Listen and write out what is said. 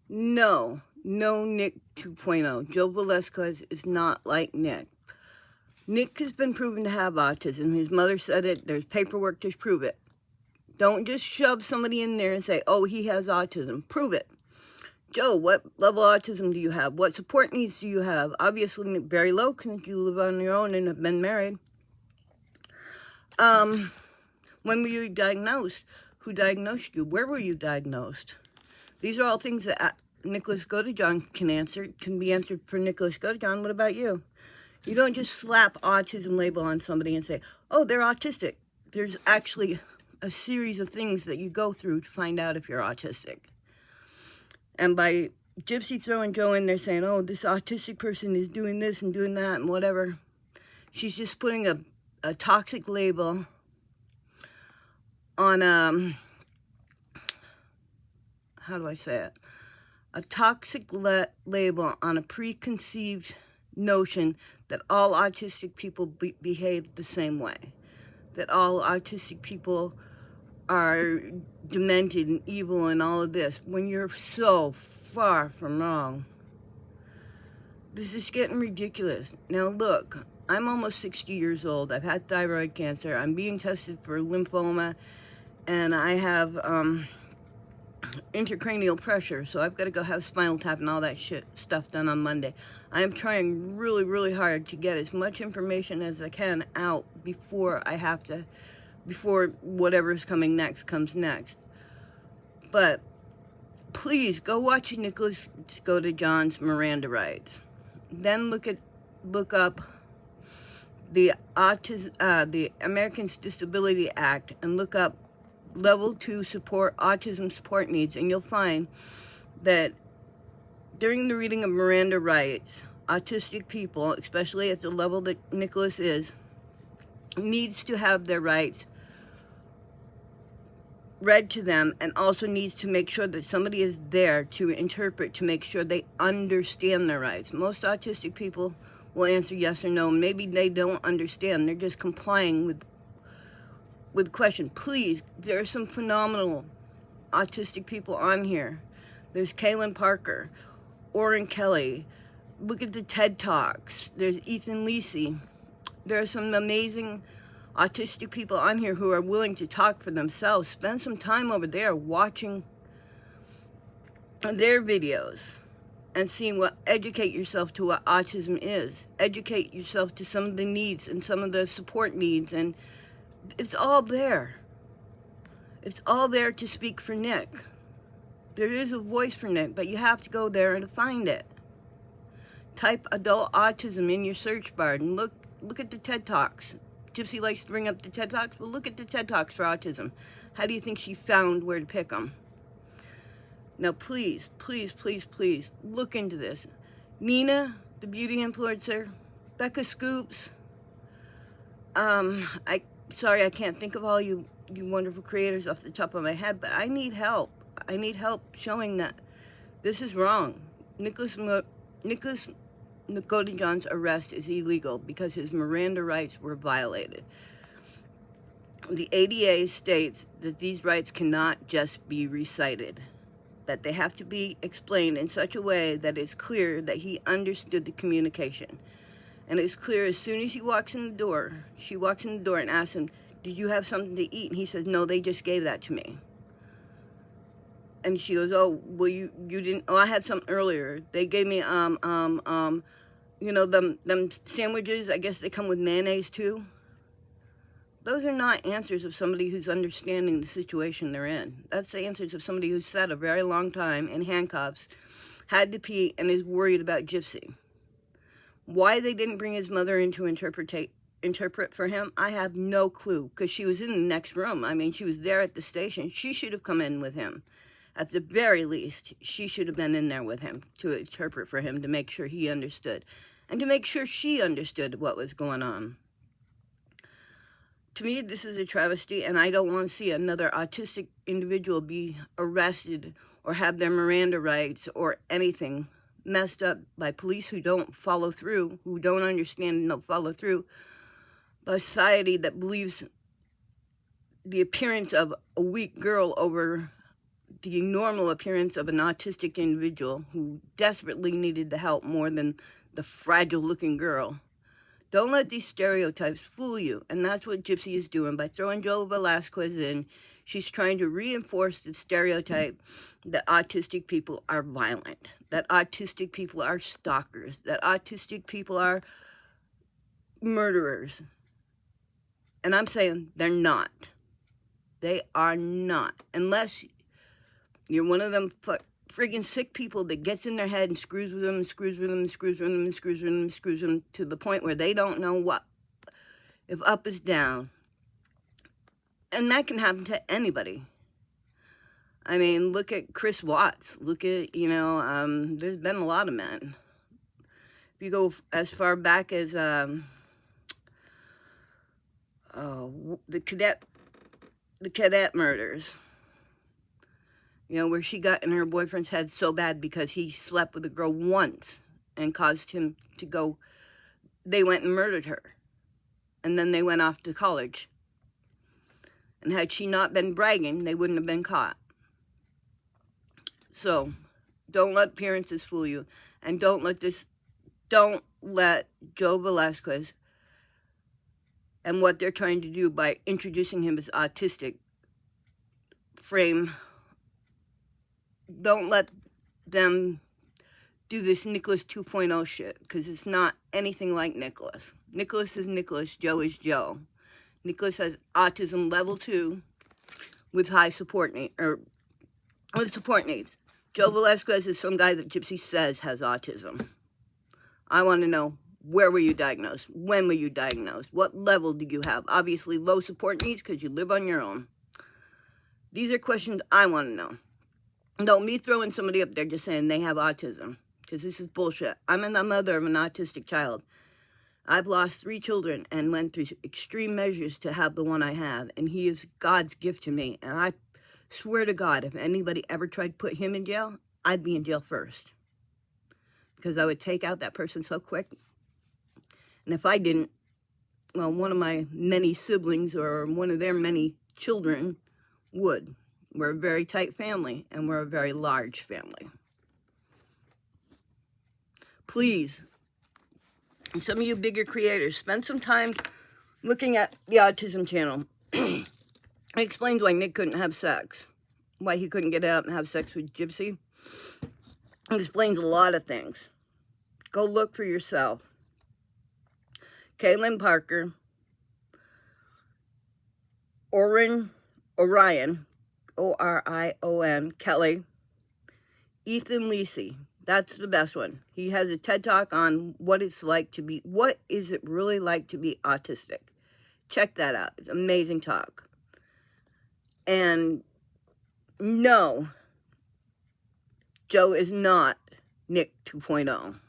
No, no Nick 2.0. Joe Valezquez is not like Nick. Nick has been proven to have autism. His mother said it. There's paperwork to prove it. Don't just shove somebody in there and say, oh, he has autism. Prove it. Joe, what level of autism do you have? What support needs do you have? Obviously, very low because you live on your own and have been married. When were you diagnosed? Who diagnosed you? Where were you diagnosed? These are all things that Nicholas Godejohn can answer, can be answered for Nicholas Godejohn. What about you? You don't just slap autism label on somebody and say, oh, they're autistic. There's actually a series of things that you go through to find out if you're autistic. And by Gypsy throwing Joe in there saying, oh, this autistic person is doing this and doing that and whatever, she's just putting a toxic label on, how do I say it? A toxic label on a preconceived notion that all autistic people behave the same way. That all autistic people are demented and evil and all of this, when you're so far from wrong. This is getting ridiculous. Now look, I'm almost 60 years old. I've had thyroid cancer. I'm being tested for lymphoma, and I have intracranial pressure, so I've got to go have spinal tap and all that stuff done on Monday. I am trying really, really hard to get as much information as I can out before whatever's coming next comes next. But please go watch Nicholas Godejohn's Miranda rights. Then look up the Americans Disability Act and look up level 2 support, autism support needs, and you'll find that during the reading of Miranda rights, autistic people, especially at the level that Nicholas is, needs to have their rights read to them, and also needs to make sure that somebody is there to interpret, to make sure they understand their rights. Most autistic people will answer yes or no. Maybe they don't understand. They're just complying with the question. Please, there are some phenomenal autistic people on here. There's Katelynn Parker, Orion Kelly. Look at the TED Talks. There's Ethan Lisi. There are some amazing autistic people on here who are willing to talk for themselves. Spend some time over there watching their videos and educate yourself to what autism is. Educate yourself to some of the needs and some of the support needs, and it's all there. It's all there to speak for Nick. There is a voice for Nick, but you have to go there and find it. Type adult autism in your search bar and look at the TED Talks. Gypsy likes to bring up the TED Talks. Well, look at the TED Talks for autism. How do you think she found where to pick them? Now, please, please, please, please, look into this. Nina, the beauty influencer, Becca Scoops. Sorry, I can't think of all you wonderful creators off the top of my head, but I need help. I need help showing that this is wrong. Nicholas Godejohn's arrest is illegal because his Miranda rights were violated. The ADA states that these rights cannot just be recited, that they have to be explained in such a way that it's clear that he understood the communication. And it's clear as soon as she walks in the door and asks him, did you have something to eat? And he says, no, they just gave that to me. And she goes, oh, well, you didn't, oh, I had something earlier. They gave me, them sandwiches, I guess they come with mayonnaise too. Those are not answers of somebody who's understanding the situation they're in. That's the answers of somebody who's sat a very long time in handcuffs, had to pee, and is worried about Gypsy. Why they didn't bring his mother in to interpret for him, I have no clue, because she was in the next room. I mean, she was there at the station. She should have come in with him. At the very least, she should have been in there with him to interpret for him, to make sure he understood, and to make sure she understood what was going on. To me, this is a travesty, and I don't want to see another autistic individual be arrested or have their Miranda rights or anything messed up by police who don't follow through, who don't understand and don't follow through, by a society that believes the appearance of a weak girl over the normal appearance of an autistic individual who desperately needed the help more than the fragile-looking girl. Don't let these stereotypes fool you, and that's what Gypsy is doing. By throwing Joe Valezquez in, she's trying to reinforce the stereotype that autistic people are violent, that autistic people are stalkers, that autistic people are murderers. And I'm saying they're not. They are not. Unless you're one of them friggin' sick people that gets in their head and screws with them and screws with them and screws with them and screws with them and screws with them to the point where they don't know what, if up is down. And that can happen to anybody. I mean, look at Chris Watts. Look at, there's been a lot of men. If you go as far back as the cadet murders, where she got in her boyfriend's head so bad because he slept with a girl once and caused him to go. They went and murdered her. And then they went off to college. And had she not been bragging, they wouldn't have been caught. So, don't let appearances fool you. And don't let Joe Valezquez and what they're trying to do by introducing him as autistic frame. Don't let them do this Nicholas 2.0 shit, because it's not anything like Nicholas. Nicholas is Nicholas, Joe is Joe. Nicholas has autism level 2 with high support needs. Joe Valezquez is some guy that Gypsy says has autism. I want to know, where were you diagnosed? When were you diagnosed? What level do you have? Obviously low support needs because you live on your own. These are questions I want to know. Don't me throwing somebody up there just saying they have autism, because this is bullshit. I'm the mother of an autistic child. I've lost 3 children and went through extreme measures to have the one I have, and he is God's gift to me. And I swear to God, if anybody ever tried to put him in jail, I'd be in jail first, because I would take out that person so quick. And if I didn't, well, one of my many siblings or one of their many children would. We're a very tight family, and we're a very large family. Please, some of you bigger creators, spend some time looking at the Autism channel. It explains why Nick couldn't have sex, why he couldn't get out and have sex with Gypsy. It explains a lot of things. Go look for yourself. Katelynn Parker, Orion, O-R-I-O-N, Kelly, Ethan Lisi. That's the best one. He has a TED Talk on what is it really like to be autistic. Check that out. It's an amazing talk. And no, Joe is not Nick 2.0.